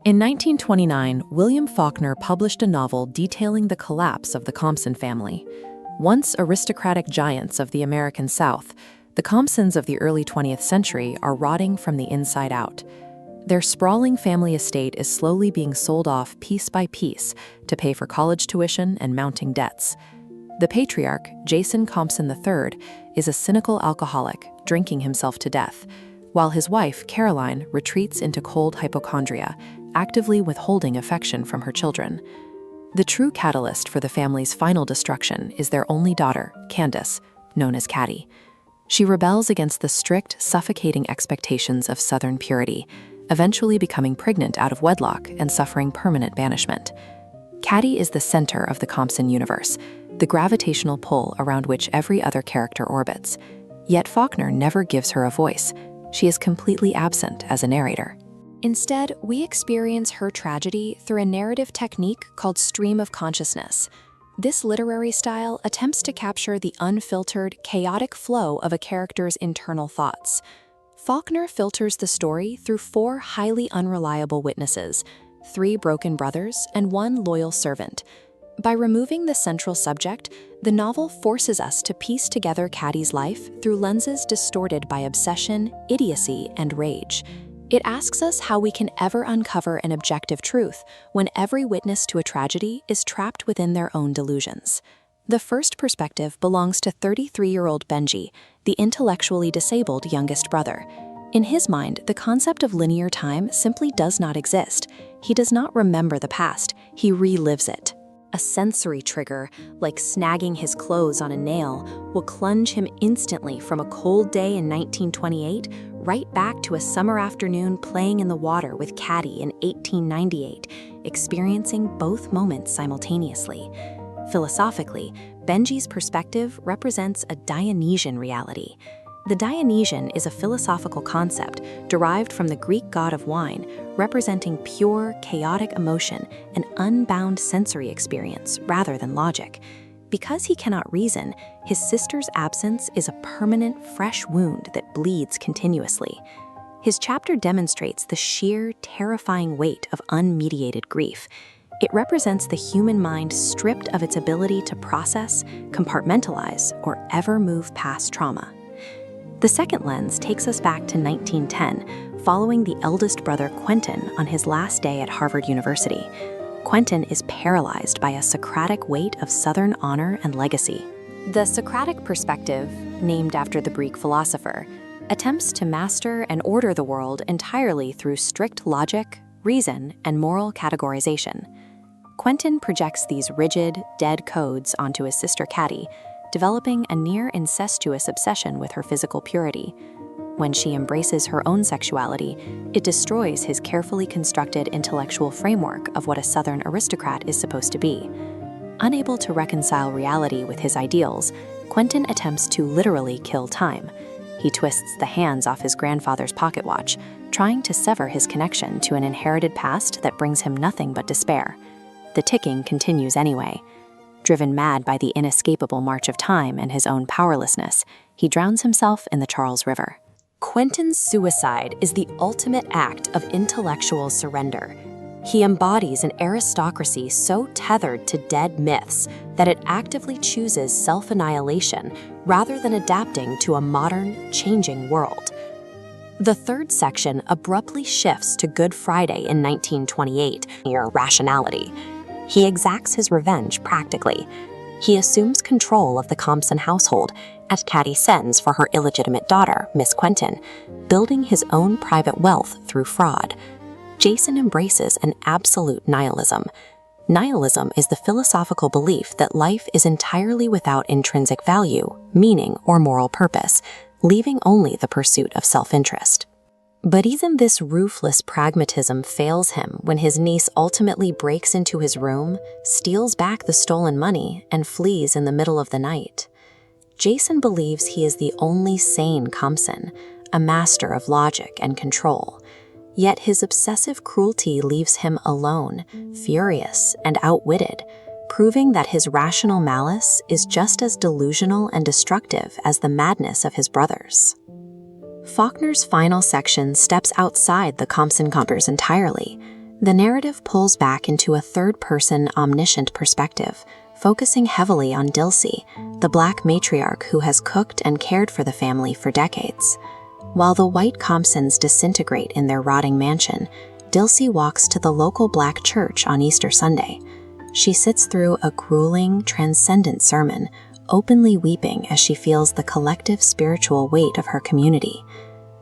In 1929, William Faulkner published a novel detailing the collapse of the Compson family. Once aristocratic giants of the American South, the Compsons of the early 20th century are rotting from the inside out. Their sprawling family estate is slowly being sold off piece by piece to pay for college tuition and mounting debts. The patriarch, Jason Compson III, is a cynical alcoholic, drinking himself to death, while his wife, Caroline, retreats into cold hypochondria, actively withholding affection from her children. The true catalyst for the family's final destruction is their only daughter, Candace, known as Caddy. She rebels against the strict, suffocating expectations of Southern purity, eventually becoming pregnant out of wedlock and suffering permanent banishment. Caddy is the center of the Compson universe, the gravitational pull around which every other character orbits. Yet Faulkner never gives her a voice. She is completely absent as a narrator. Instead, we experience her tragedy through a narrative technique called stream of consciousness. This literary style attempts to capture the unfiltered, chaotic flow of a character's internal thoughts. Faulkner filters the story through 4 highly unreliable witnesses, 3 broken brothers and 1 loyal servant. By removing the central subject, the novel forces us to piece together Caddy's life through lenses distorted by obsession, idiocy, and rage. It asks us how we can ever uncover an objective truth when every witness to a tragedy is trapped within their own delusions. The first perspective belongs to 33-year-old Benji, the intellectually disabled youngest brother. In his mind, the concept of linear time simply does not exist. He does not remember the past, he relives it. A sensory trigger, like snagging his clothes on a nail, will plunge him instantly from a cold day in 1928 right back to a summer afternoon playing in the water with Caddy in 1898, experiencing both moments simultaneously. Philosophically, Benji's perspective represents a Dionysian reality. The Dionysian is a philosophical concept derived from the Greek god of wine, representing pure, chaotic emotion and unbound sensory experience rather than logic. Because he cannot reason, his sister's absence is a permanent, fresh wound that bleeds continuously. His chapter demonstrates the sheer, terrifying weight of unmediated grief. It represents the human mind stripped of its ability to process, compartmentalize, or ever move past trauma. The second lens takes us back to 1910, following the eldest brother Quentin on his last day at Harvard University. Quentin is paralyzed by a Socratic weight of Southern honor and legacy. The Socratic perspective, named after the Greek philosopher, attempts to master and order the world entirely through strict logic, reason, and moral categorization. Quentin projects these rigid, dead codes onto his sister Caddy, developing a near-incestuous obsession with her physical purity. When she embraces her own sexuality, it destroys his carefully constructed intellectual framework of what a Southern aristocrat is supposed to be. Unable to reconcile reality with his ideals, Quentin attempts to literally kill time. He twists the hands off his grandfather's pocket watch, trying to sever his connection to an inherited past that brings him nothing but despair. The ticking continues anyway. Driven mad by the inescapable march of time and his own powerlessness, he drowns himself in the Charles River. Quentin's suicide is the ultimate act of intellectual surrender. He embodies an aristocracy so tethered to dead myths that it actively chooses self-annihilation rather than adapting to a modern, changing world. The third section abruptly shifts to Good Friday in 1928, near rationality. He exacts his revenge practically. He assumes control of the Compson household as Caddy sends for her illegitimate daughter, Miss Quentin, building his own private wealth through fraud. Jason embraces an absolute nihilism. Nihilism is the philosophical belief that life is entirely without intrinsic value, meaning, or moral purpose, leaving only the pursuit of self-interest. But even this ruthless pragmatism fails him when his niece ultimately breaks into his room, steals back the stolen money, and flees in the middle of the night. Jason believes he is the only sane Compson, a master of logic and control. Yet his obsessive cruelty leaves him alone, furious, and outwitted, proving that his rational malice is just as delusional and destructive as the madness of his brothers. Faulkner's final section steps outside the Compson compass entirely. The narrative pulls back into a third-person omniscient perspective, focusing heavily on Dilsey, the black matriarch who has cooked and cared for the family for decades. While the white Compsons disintegrate in their rotting mansion, Dilsey walks to the local black church on Easter Sunday. She sits through a grueling, transcendent sermon, openly weeping as she feels the collective spiritual weight of her community.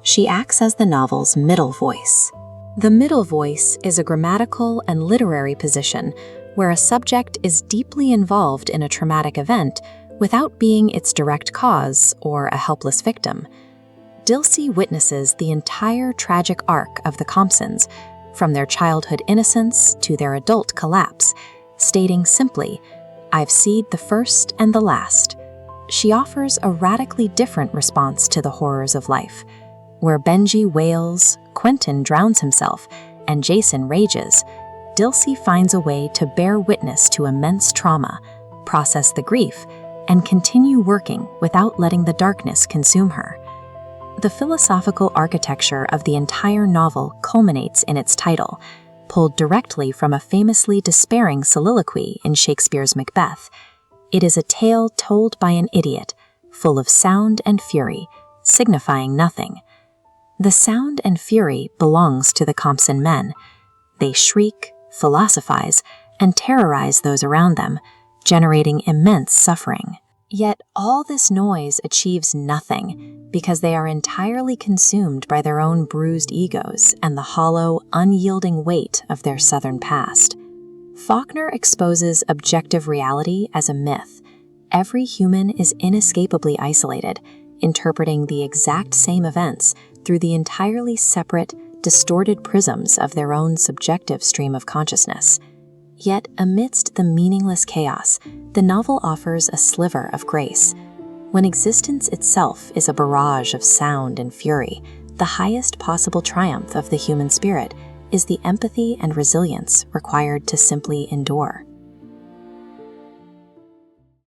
She acts as the novel's middle voice. The middle voice is a grammatical and literary position where a subject is deeply involved in a traumatic event without being its direct cause or a helpless victim. Dilsey witnesses the entire tragic arc of the Compsons, from their childhood innocence to their adult collapse, stating simply, "I've seed the first and the last." She offers a radically different response to the horrors of life. Where Benji wails, Quentin drowns himself, and Jason rages, Dilsey finds a way to bear witness to immense trauma, process the grief, and continue working without letting the darkness consume her. The philosophical architecture of the entire novel culminates in its title, pulled directly from a famously despairing soliloquy in Shakespeare's Macbeth. It is a tale told by an idiot, full of sound and fury, signifying nothing. The sound and fury belongs to the Compson men. They shriek, philosophize, and terrorize those around them, generating immense suffering. Yet all this noise achieves nothing because they are entirely consumed by their own bruised egos and the hollow, unyielding weight of their Southern past. Faulkner exposes objective reality as a myth. Every human is inescapably isolated, interpreting the exact same events through the entirely separate, distorted prisms of their own subjective stream of consciousness. Yet, amidst the meaningless chaos, the novel offers a sliver of grace. When existence itself is a barrage of sound and fury, the highest possible triumph of the human spirit is the empathy and resilience required to simply endure.